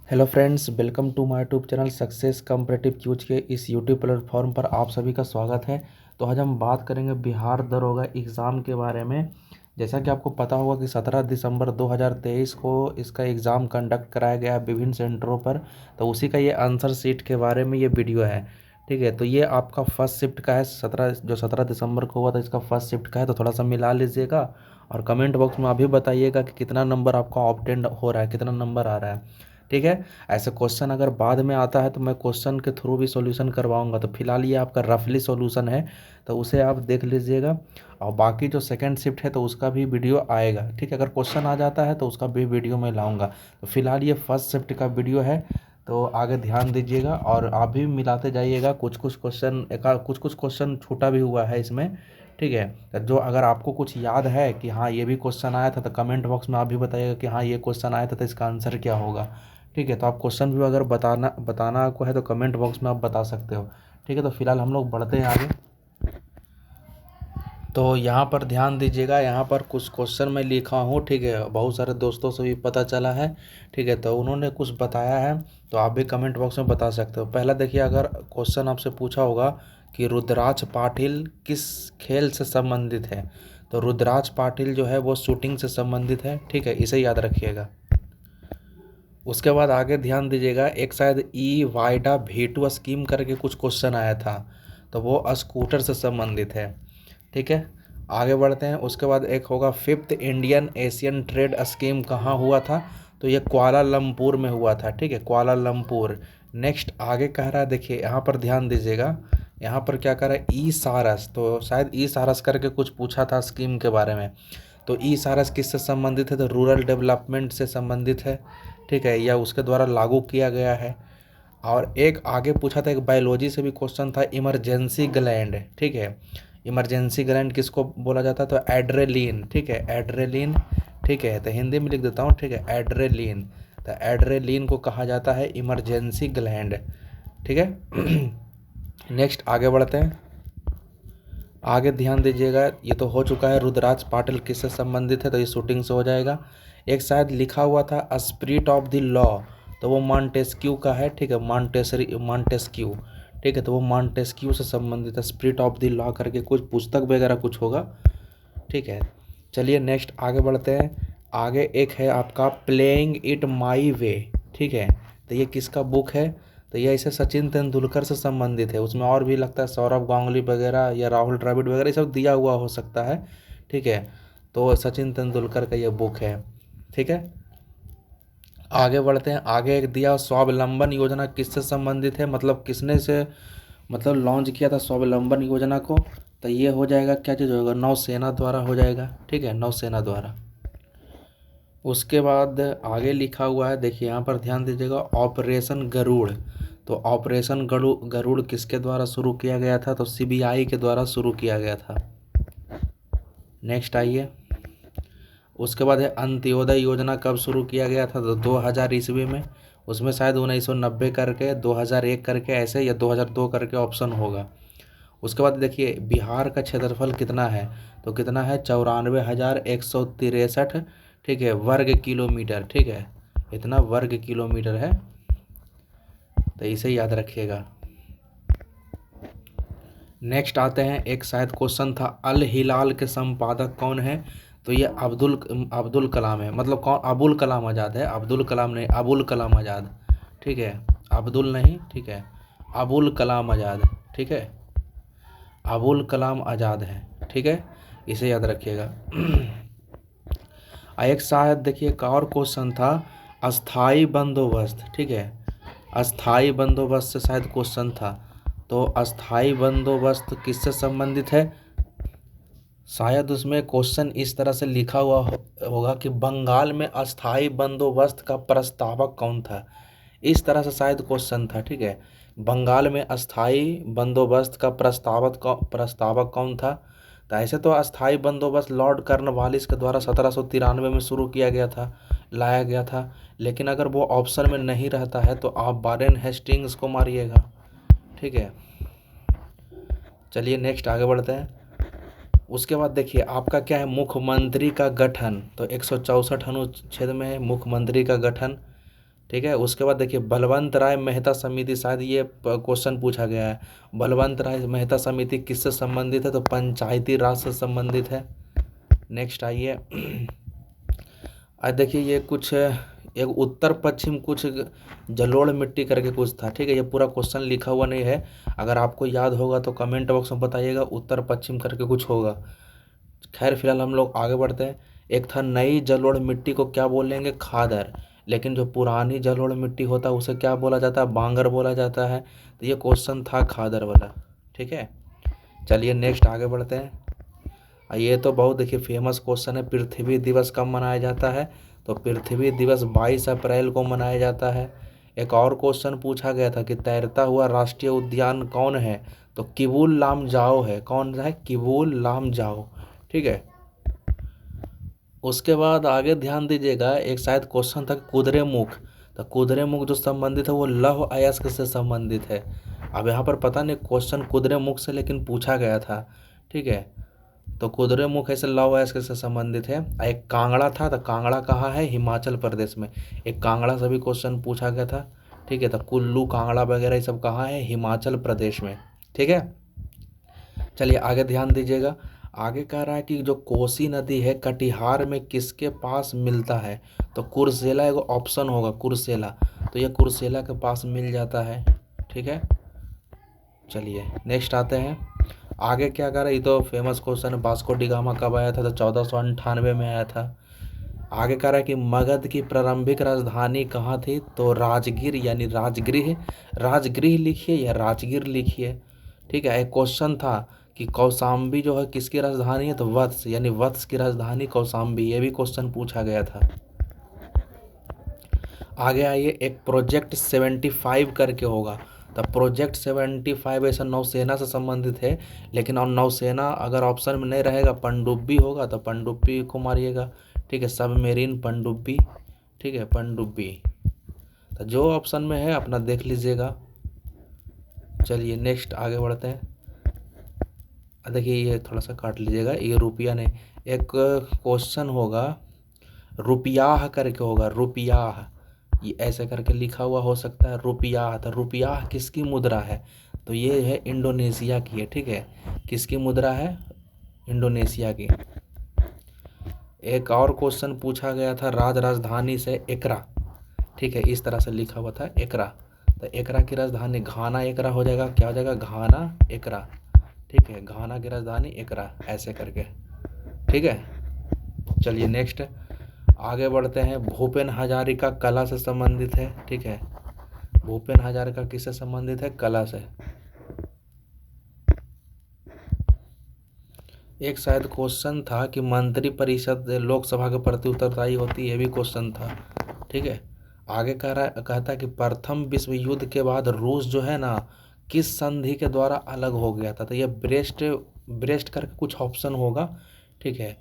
Hello friends, welcome to my YouTube channel success competitive quiz के इस YouTube platform पर आप सभी का स्वागत है। तो आज हम बात करेंगे बिहार दरोगा एग्ज़ाम के बारे में। जैसा कि आपको पता होगा कि 17 दिसंबर 2023 को इसका एग्ज़ाम कंडक्ट कराया गया है विभिन्न सेंटरों पर। तो उसी का ये आंसर शीट के बारे में ये वीडियो है। ठीक है, तो ये आपका फर्स्ट शिफ्ट का है। 17 दिसंबर को हुआ था, इसका फर्स्ट शिफ्ट का है। तो थोड़ा सा मिला लीजिएगा और कमेंट बॉक्स में आप भी बताइएगा कि कितना नंबर आपका ऑब्टेन हो रहा है, कितना नंबर आ रहा है। ठीक है, ऐसे क्वेश्चन अगर बाद में आता है तो मैं क्वेश्चन के थ्रू भी सॉल्यूशन करवाऊंगा। तो फिलहाल ये आपका रफली सॉल्यूशन है, तो उसे आप देख लीजिएगा। और बाकी जो सेकंड शिफ्ट है तो उसका भी वीडियो आएगा। ठीक है, अगर क्वेश्चन आ जाता है तो उसका भी वीडियो मैं लाऊंगा। तो फिलहाल ये फर्स्ट शिफ्ट का वीडियो है, तो आगे ध्यान दीजिएगा और आप भी मिलाते जाइएगा। कुछ कुछ क्वेश्चन कुछ कुछ क्वेश्चन छूटा भी हुआ है इसमें। ठीक है, तो जो अगर आपको कुछ याद है कि हाँ ये भी क्वेश्चन आया था तो कमेंट बॉक्स में आप भी बताइएगा कि हाँ ये क्वेश्चन आया था तो इसका आंसर क्या होगा। ठीक है, तो आप क्वेश्चन भी अगर बताना बताना आपको है तो कमेंट बॉक्स में आप बता सकते हो। ठीक है, तो फिलहाल हम लोग बढ़ते हैं आगे। तो यहाँ पर ध्यान दीजिएगा, यहाँ पर कुछ क्वेश्चन मैं लिखा हूँ। ठीक है, बहुत सारे दोस्तों से भी पता चला है। ठीक है, तो उन्होंने कुछ बताया है, तो आप भी कमेंट बॉक्स में बता सकते हो। पहला देखिए, अगर क्वेश्चन आपसे पूछा होगा कि रुद्राक्ष पाटिल किस खेल से संबंधित है, तो रुद्राक्ष पाटिल जो है वो शूटिंग से संबंधित है। ठीक है, इसे याद रखिएगा। उसके बाद आगे ध्यान दीजिएगा, एक शायद ई वाइडा भेटू स्कीम करके कुछ क्वेश्चन आया था, तो वो स्कूटर से संबंधित है। ठीक है, आगे बढ़ते हैं। उसके बाद एक होगा fifth Indian Asian trade scheme कहाँ हुआ था, तो ये कुआलालंपुर में हुआ था। ठीक है, कुआलालंपुर। नेक्स्ट आगे कह रहा है, देखिए यहाँ पर ध्यान दीजिएगा, यहाँ पर क्या कह रहा है, ई सारस। तो शायद ई सारस करके कुछ पूछा था स्कीम के बारे में। तो ई सारस किससे संबंधित है, तो रूरल डेवलपमेंट से संबंधित है। ठीक है, या उसके द्वारा लागू किया गया है। और एक आगे पूछा था, एक बायोलॉजी से भी क्वेश्चन था, इमरजेंसी ग्लैंड। ठीक है, इमरजेंसी ग्लैंड किसको बोला जाता है, तो एड्रेलिन। ठीक है, एड्रेलिन। ठीक है, तो हिंदी में लिख देता हूँ। ठीक है, एड्रेलिन। तो एड्रेलिन को कहा जाता है इमरजेंसी ग्लैंड। ठीक है। नेक्स्ट आगे बढ़ते हैं। आगे ध्यान दीजिएगा, ये तो हो चुका है, रुद्राक्ष पाटिल किससे संबंधित है, तो ये शूटिंग से हो जाएगा। एक शायद लिखा हुआ था स्पिरिट ऑफ द लॉ, तो वो मॉन्टेस्क्यू का है। ठीक है, मॉन्टेस्क्यू। ठीक है, तो वो मॉन्टेस्क्यू से संबंधित है, स्पिरिट ऑफ द लॉ करके कुछ पुस्तक वगैरह कुछ होगा। ठीक है, चलिए नेक्स्ट आगे बढ़ते हैं। आगे एक है आपका प्लेइंग इट माई वे। ठीक है, तो ये किसका बुक है, तो ये ऐसे सचिन तेंदुलकर से संबंधित है। उसमें और भी लगता है सौरभ गांगुली वगैरह या राहुल द्रविड़ वगैरह, ये सब दिया हुआ हो सकता है। ठीक है, तो सचिन तेंदुलकर का ये बुक है। ठीक है, आगे बढ़ते हैं। आगे एक दिया, स्वावलंबन योजना किससे संबंधित है, मतलब किसने से मतलब लॉन्च किया था स्वावलंबन योजना को, तो ये हो जाएगा, क्या चीज़ होगा, नौसेना द्वारा हो जाएगा। ठीक है, नौसेना द्वारा। उसके बाद आगे लिखा हुआ है, देखिए यहाँ पर ध्यान दीजिएगा, ऑपरेशन गरुड़। तो ऑपरेशन गरुड़ किसके द्वारा शुरू किया गया था, तो सीबीआई के द्वारा शुरू किया गया था। नेक्स्ट आइए। उसके बाद है अंत्योदय योजना कब शुरू किया गया था, तो 2000 ईस्वी में। उसमें शायद 1990 करके, 2001 करके ऐसे, या 2002 करके ऑप्शन होगा। उसके बाद देखिए, बिहार का क्षेत्रफल कितना है, तो कितना है, 94,163। ठीक है, वर्ग किलोमीटर। ठीक है, इतना वर्ग किलोमीटर है, तो इसे याद रखिएगा। नेक्स्ट आते हैं, एक शायद क्वेश्चन था, अल हिलाल के संपादक कौन है, तो ये अब्दुल कलाम है। मतलब कौन, अबुल कलाम आज़ाद है, अब्दुल कलाम नहीं, अबुल कलाम आज़ाद। ठीक है, अब्दुल नहीं, ठीक है, अबुल कलाम आज़ाद। ठीक है, अबुल कलाम आज़ाद है। ठीक है, इसे याद रखिएगा। एक शायद देखिए, एक और क्वेश्चन था, अस्थाई बंदोबस्त। ठीक है, अस्थाई बंदोबस्त से शायद क्वेश्चन था, तो अस्थाई बंदोबस्त किससे संबंधित है, शायद उसमें क्वेश्चन इस तरह से लिखा हुआ होगा कि बंगाल में अस्थाई बंदोबस्त का प्रस्तावक कौन था, इस तरह से शायद क्वेश्चन था। ठीक है, बंगाल में अस्थाई बंदोबस्त का प्रस्तावक कौन था, तो ऐसे तो अस्थाई बंदोबस्त लॉर्ड कॉर्नवालिस के द्वारा 1793 में शुरू किया गया था, लाया गया था। लेकिन अगर वो ऑप्शन में नहीं रहता है तो आप वारेन हेस्टिंग्स को मारिएगा। ठीक है, चलिए नेक्स्ट आगे बढ़ते हैं। उसके बाद देखिए आपका क्या है, मुख्यमंत्री का गठन, तो 164 अनुच्छेद में है मुख्यमंत्री का गठन। ठीक है। उसके बाद देखिए बलवंत राय मेहता समिति, शायद ये क्वेश्चन पूछा गया है। बलवंत राय मेहता समिति किससे संबंधित है? तो पंचायती राज से संबंधित है। नेक्स्ट आइए। आज देखिए ये कुछ एक उत्तर पश्चिम कुछ जलोढ़ मिट्टी करके कुछ था, ठीक है। ये पूरा क्वेश्चन लिखा हुआ नहीं है, अगर आपको याद होगा तो कमेंट बॉक्स में बताइएगा, उत्तर पश्चिम करके कुछ होगा। खैर फिलहाल हम लोग आगे बढ़ते हैं। एक था नई जलोढ़ मिट्टी को क्या बोलेंगे? खादर। लेकिन जो पुरानी जलोढ़ मिट्टी होता है उसे क्या बोला जाता है? बांगर बोला जाता है। तो ये क्वेश्चन था खादर वाला, ठीक है। चलिए नेक्स्ट आगे बढ़ते हैं। ये तो बहुत देखिए फेमस क्वेश्चन है, पृथ्वी दिवस कब मनाया जाता है? तो पृथ्वी दिवस 22 अप्रैल को मनाया जाता है। एक और क्वेश्चन पूछा गया था कि तैरता हुआ राष्ट्रीय उद्यान कौन है? तो किबुल लामजाओ है। कौन है? किबुल लामजाओ, ठीक है। उसके बाद आगे ध्यान दीजिएगा, एक शायद क्वेश्चन था कुद्रेमुख। तो कुद्रेमुख जो संबंधित है वो लौह अयस्क से संबंधित है। अब यहाँ पर पता नहीं क्वेश्चन कुद्रेमुख से लेकिन पूछा गया था, ठीक है। तो कुद्रेमुख ऐसे लौह अयस्क से संबंधित है। एक कांगड़ा था, तो कांगड़ा कहाँ है? हिमाचल प्रदेश में। एक कांगड़ा से भी क्वेश्चन पूछा गया था, ठीक है। तो कुल्लू कांगड़ा वगैरह ये सब कहाँ है? हिमाचल प्रदेश में, ठीक है। चलिए आगे ध्यान दीजिएगा। आगे कह रहा है कि जो कोसी नदी है कटिहार में किसके पास मिलता है? तो कुर्सेला एगो ऑप्शन होगा, कुर्सेला। तो ये कुर्सेला के पास मिल जाता है, ठीक है। चलिए नेक्स्ट आते हैं। आगे क्या कर रहा है? ये तो फेमस क्वेश्चन है, वास्को डी गामा कब आया था? तो 1498 में आया था। आगे कह रहा है कि मगध की प्रारंभिक राजधानी कहाँ थी? तो राजगीर यानी राजगृह। राजगृह लिखिए या राजगीर लिखिए, ठीक है। एक क्वेश्चन था कि कौशाम्बी जो है किसकी राजधानी है? तो वत्स यानी वत्स की राजधानी कौशाम्बी, ये भी क्वेश्चन पूछा गया था। आगे आइए, एक प्रोजेक्ट 75 करके होगा। तो प्रोजेक्ट 75 ऐसा नौसेना से संबंधित है, लेकिन और नौसेना अगर ऑप्शन में नहीं रहेगा, पनडुब्बी होगा तो पनडुब्बी को मारिएगा, ठीक है। सबमरीन पनडुब्बी, ठीक है, पनडुब्बी। तो जो ऑप्शन में है अपना देख लीजिएगा। चलिए नेक्स्ट आगे बढ़ते हैं। देखिए ये थोड़ा सा काट लीजिएगा, ये रुपया नहीं, एक क्वेश्चन होगा रुपयाह करके होगा, रुपयाह। ये ऐसे करके लिखा हुआ हो सकता है, रुपयाह। तो रुपयाह किसकी मुद्रा है? तो ये है इंडोनेशिया की है, ठीक है। किसकी मुद्रा है? इंडोनेशिया की। एक और क्वेश्चन पूछा गया था राजधानी से एकरा, ठीक है, इस तरह से लिखा हुआ था एकरा। तो एकरा की राजधानी घाना एकरा हो जाएगा, क्या हो जाएगा? घाना एकरा, ठीक है। घाना की राजधानी एकरा, ऐसे करके, ठीक है। चलिए नेक्स्ट आगे बढ़ते हैं। भूपेन हजारिका कला से संबंधित है, ठीक है। भूपेन हजारिका किससे संबंधित है? कला से। एक शायद क्वेश्चन था कि मंत्री परिषद लोकसभा के प्रति उत्तरदायी होती है, ये भी क्वेश्चन था, ठीक है। आगे कहता है कि प्रथम विश्व युद्ध के बाद रूस जो है ना किस संधि के द्वारा अलग हो गया था? तो ये ब्रेस्ट ब्रेस्ट करके कुछ ऑप्शन होगा, ठीक है।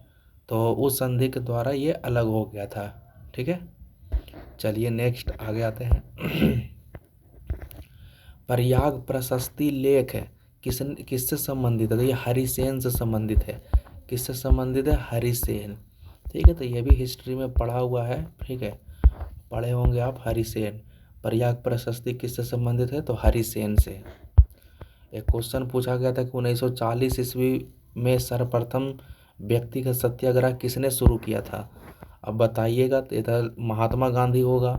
तो उस संधि के द्वारा ये अलग हो गया था, ठीक है। चलिए नेक्स्ट आगे आते हैं। प्रयाग प्रशस्ति लेख है किससे संबंधित है? तो ये हरिसेन से संबंधित है। किससे संबंधित है? हरिसेन, ठीक है। तो ये भी हिस्ट्री में पढ़ा हुआ है, ठीक है, पढ़े होंगे आप, हरिसेन। प्रयाग प्रशस्ति किससे संबंधित है? तो हरिसेन से। एक क्वेश्चन पूछा गया था कि 1940 ईस्वी में सर्वप्रथम व्यक्तिगत सत्याग्रह किसने शुरू किया था? अब बताइएगा। तो इधर महात्मा गांधी होगा,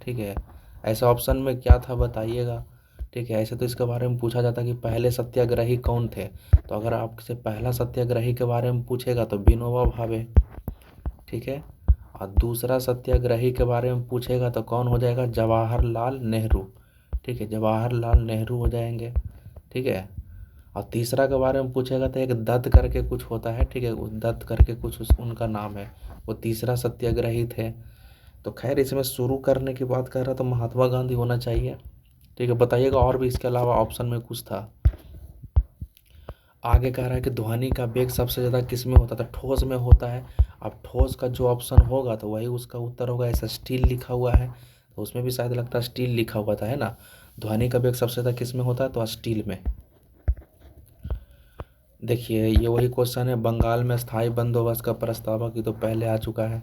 ठीक है। ऐसा ऑप्शन में क्या था बताइएगा, ठीक है। ऐसे तो इसके बारे में पूछा जाता है कि पहले सत्याग्रही कौन थे? तो अगर आपसे पहला सत्याग्रही के बारे में पूछेगा तो विनोबा भावे, ठीक है। और दूसरा सत्याग्रही के बारे में पूछेगा तो कौन हो जाएगा? जवाहरलाल नेहरू, ठीक है, जवाहरलाल नेहरू हो जाएंगे, ठीक है। और तीसरा के बारे में पूछेगा तो एक दत्त करके कुछ होता है, ठीक है, वो दत्त करके कुछ उनका नाम है, वो तीसरा सत्याग्रही थे। तो खैर इसमें शुरू करने की बात कर रहा तो महात्मा गांधी होना चाहिए, ठीक है। बताइएगा और भी इसके अलावा ऑप्शन में कुछ था। आगे कह रहा है कि ध्वनि का वेग सबसे ज़्यादा किस में होता था? ठोस में होता है। अब ठोस का जो ऑप्शन होगा तो वही उसका उत्तर होगा। ऐसा स्टील लिखा हुआ है तो उसमें भी शायद लगता है स्टील लिखा हुआ था, है ना। ध्वनि का वेग सबसे ज़्यादा किस में होता है? तो स्टील में। देखिए ये वही क्वेश्चन है, बंगाल में स्थायी बंदोबस्त का प्रस्ताव की तो पहले आ चुका है।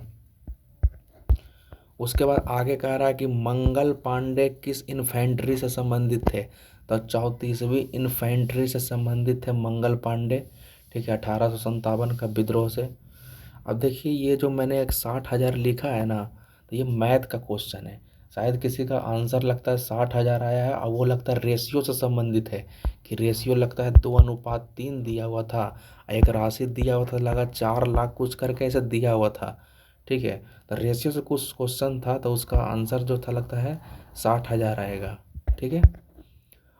उसके बाद आगे कह रहा है कि मंगल पांडे किस इन्फेंट्री से संबंधित थे। तो 34वीं इन्फेंट्री से संबंधित थे मंगल पांडे, ठीक है, 1857 का विद्रोह से। अब देखिए ये जो मैंने एक 60,000 लिखा है ना, तो ये मैथ का क्वेश्चन है। शायद किसी का आंसर लगता है 60,000 आया है और वो लगता है रेशियो से संबंधित है, कि रेशियो लगता है 2:3 दिया हुआ था, एक राशि दिया हुआ था लगा 4 लाख कुछ करके ऐसे दिया हुआ था, ठीक है। तो रेशियो से कुछ क्वेश्चन था, तो उसका आंसर जो था लगता है 60,000 आएगा, ठीक है।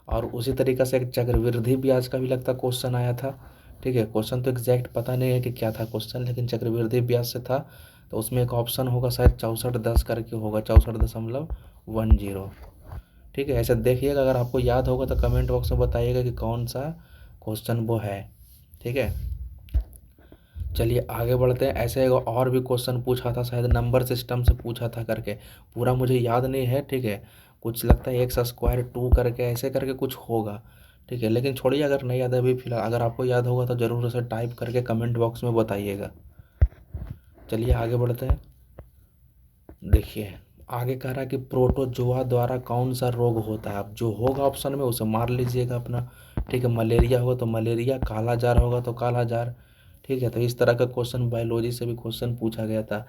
और उसी तरीक़े से एक चक्रवृद्धि ब्याज का भी लगता क्वेश्चन आया था, ठीक है। क्वेश्चन तो एग्जैक्ट पता नहीं है कि क्या था क्वेश्चन, लेकिन चक्रवृद्धि ब्याज से था। तो उसमें एक ऑप्शन होगा शायद 6410 करके होगा, 64.10, ठीक है। ऐसे देखिएगा, अगर आपको याद होगा तो कमेंट बॉक्स में बताइएगा कि कौन सा क्वेश्चन वो है, ठीक है। चलिए आगे बढ़ते हैं। ऐसे एक और भी क्वेश्चन पूछा था, शायद नंबर सिस्टम से पूछा था करके, पूरा मुझे याद नहीं है, ठीक है। कुछ लगता है x² 2 करके ऐसे करके कुछ होगा, ठीक है। लेकिन छोड़िए, अगर नहीं याद है अभी फिलहाल, अगर आपको याद होगा तो ज़रूर उसे टाइप करके कमेंट बॉक्स में बताइएगा। चलिए आगे बढ़ते हैं। देखिए आगे कह रहा है कि प्रोटोजोआ द्वारा कौन सा रोग होता है। अब जो होगा ऑप्शन में उसे मार लीजिएगा अपना, ठीक है। मलेरिया होगा तो मलेरिया, काला जार होगा तो काला जार, ठीक है। तो इस तरह का क्वेश्चन बायोलॉजी से भी क्वेश्चन पूछा गया था,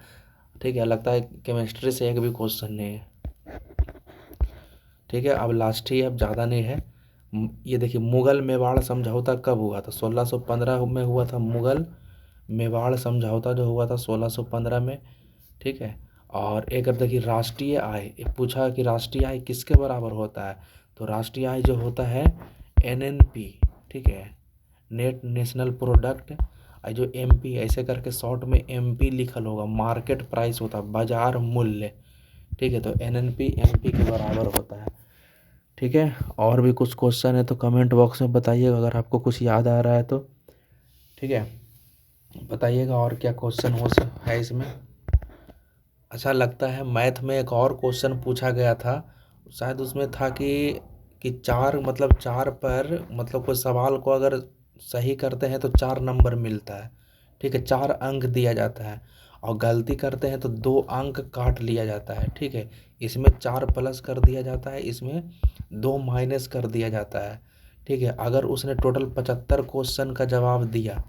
ठीक है। लगता है केमिस्ट्री से एक भी क्वेश्चन नहीं है, ठीक है। अब लास्ट ही, अब ज़्यादा नहीं है। ये देखिए मुगल मेवाड़ समझौता कब हुआ था। 1615 में हुआ था मुगल मेवाड़ समझौता, जो हुआ था 1615 में, ठीक है। और एक अब देखिए राष्ट्रीय आय, एक पूछा कि राष्ट्रीय आय किसके बराबर होता है। तो राष्ट्रीय आय जो होता है NNP, ठीक है, नेट नेशनल प्रोडक्ट, जो MP ऐसे करके शॉर्ट में MP लिखल होगा, मार्केट प्राइस होता है, बाजार मूल्य, ठीक है। तो NNP MP के बराबर होता है, ठीक है। और भी कुछ क्वेश्चन है तो कमेंट बॉक्स में बताइएगा, अगर आपको कुछ याद आ रहा है तो, ठीक है, बताइएगा और क्या क्वेश्चन हो सकता है इसमें। अच्छा लगता है मैथ में एक और क्वेश्चन पूछा गया था, शायद उसमें था कि चार पर मतलब कोई सवाल को अगर सही करते हैं तो 4 नंबर मिलता है, ठीक है, 4 अंक दिया जाता है, और गलती करते हैं तो 2 अंक काट लिया जाता है, ठीक है। इसमें 4 प्लस कर दिया जाता है, इसमें 2 माइनस कर दिया जाता है, ठीक है। अगर उसने टोटल 75 क्वेश्चन का जवाब दिया,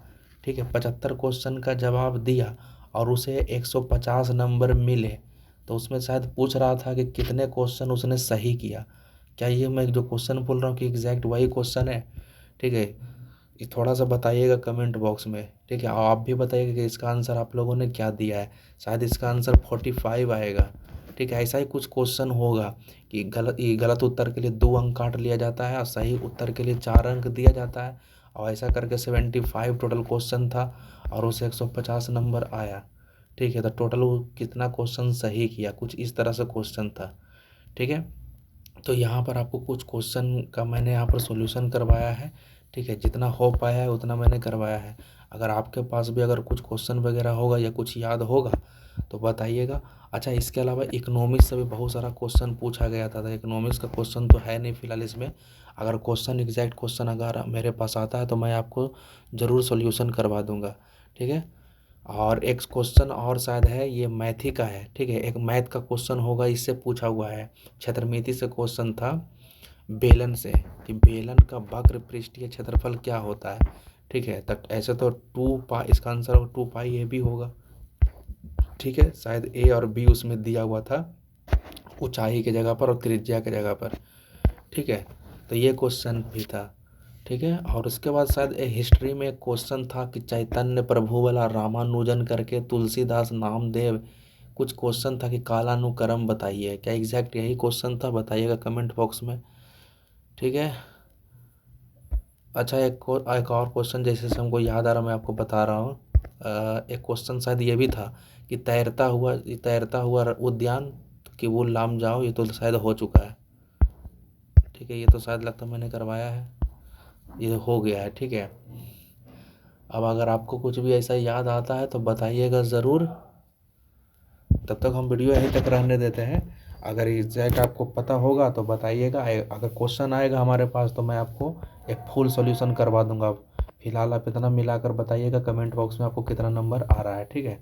ठीक है, 75 क्वेश्चन का जवाब दिया और उसे 150 नंबर मिले, तो उसमें शायद पूछ रहा था कि कितने क्वेश्चन उसने सही किया। क्या ये मैं जो क्वेश्चन बोल रहा हूँ कि एग्जैक्ट वही क्वेश्चन है, ठीक है। ये थोड़ा सा बताइएगा कमेंट बॉक्स में, ठीक है। और आप भी बताइएगा कि इसका आंसर आप लोगों ने क्या दिया है। शायद इसका आंसर 45 आएगा, ठीक है। ऐसा ही कुछ क्वेश्चन होगा कि गलत उत्तर के लिए 2 अंक काट लिया जाता है और सही उत्तर के लिए 4 अंक दिया जाता है, और ऐसा करके 75 टोटल क्वेश्चन था और उसे 150 नंबर आया, ठीक है। तो टोटल वो कितना क्वेश्चन सही किया, कुछ इस तरह से क्वेश्चन था, ठीक है। तो यहाँ पर आपको कुछ क्वेश्चन का मैंने यहाँ पर सॉल्यूशन करवाया है, ठीक है। जितना हो पाया है उतना मैंने करवाया है। अगर आपके पास भी अगर कुछ क्वेश्चन वगैरह होगा या कुछ याद होगा तो बताइएगा। अच्छा इसके अलावा इकोनॉमिक्स से भी बहुत सारा क्वेश्चन पूछा गया था, तो इकोनॉमिक्स का क्वेश्चन तो है नहीं फिलहाल इसमें। अगर क्वेश्चन एग्जैक्ट क्वेश्चन अगर मेरे पास आता है तो मैं आपको ज़रूर सॉल्यूशन करवा दूंगा, ठीक है। और एक क्वेश्चन और शायद है, ये मैथ ही का है, ठीक है। एक मैथ का क्वेश्चन होगा, इससे पूछा हुआ है, क्षेत्रमिति से क्वेश्चन था, बेलन से, कि बेलन का वक्र पृष्ठीय क्षेत्रफल क्या होता है, ठीक है। तो ऐसे तो 2 पाई, इसका आंसर 2 पाई ए भी होगा, ठीक है। शायद A और B उसमें दिया हुआ था, ऊंचाई की जगह पर और त्रिज्या की जगह पर, ठीक है। तो ये क्वेश्चन भी था, ठीक है। और उसके बाद शायद हिस्ट्री में एक क्वेश्चन था कि चैतन्य प्रभुवला रामानुजन करके तुलसीदास नामदेव, कुछ क्वेश्चन था कि कालानुक्रम बताइए। क्या एग्जैक्ट यही क्वेश्चन था, बताइएगा कमेंट बॉक्स में, ठीक है। अच्छा एक और क्वेश्चन जैसे से हमको याद आ रहा, मैं आपको बता रहा हूँ। एक क्वेश्चन शायद ये भी था कि तैरता हुआ उद्यान कि वो लाम जाओ, ये तो शायद हो चुका है, ठीक है। ये तो शायद लगता है मैंने करवाया है, ये हो गया है, ठीक है। अब अगर आपको कुछ भी ऐसा याद आता है तो बताइएगा ज़रूर। तब तक हम वीडियो यहीं तक रहने देते हैं। अगर एग्जैक्ट आपको पता होगा तो बताइएगा, अगर क्वेश्चन आएगा हमारे पास तो मैं आपको एक फुल सॉल्यूशन करवा दूंगा। फिलहाल आप इतना मिलाकर बताइएगा कमेंट बॉक्स में आपको कितना नंबर आ रहा है, ठीक है।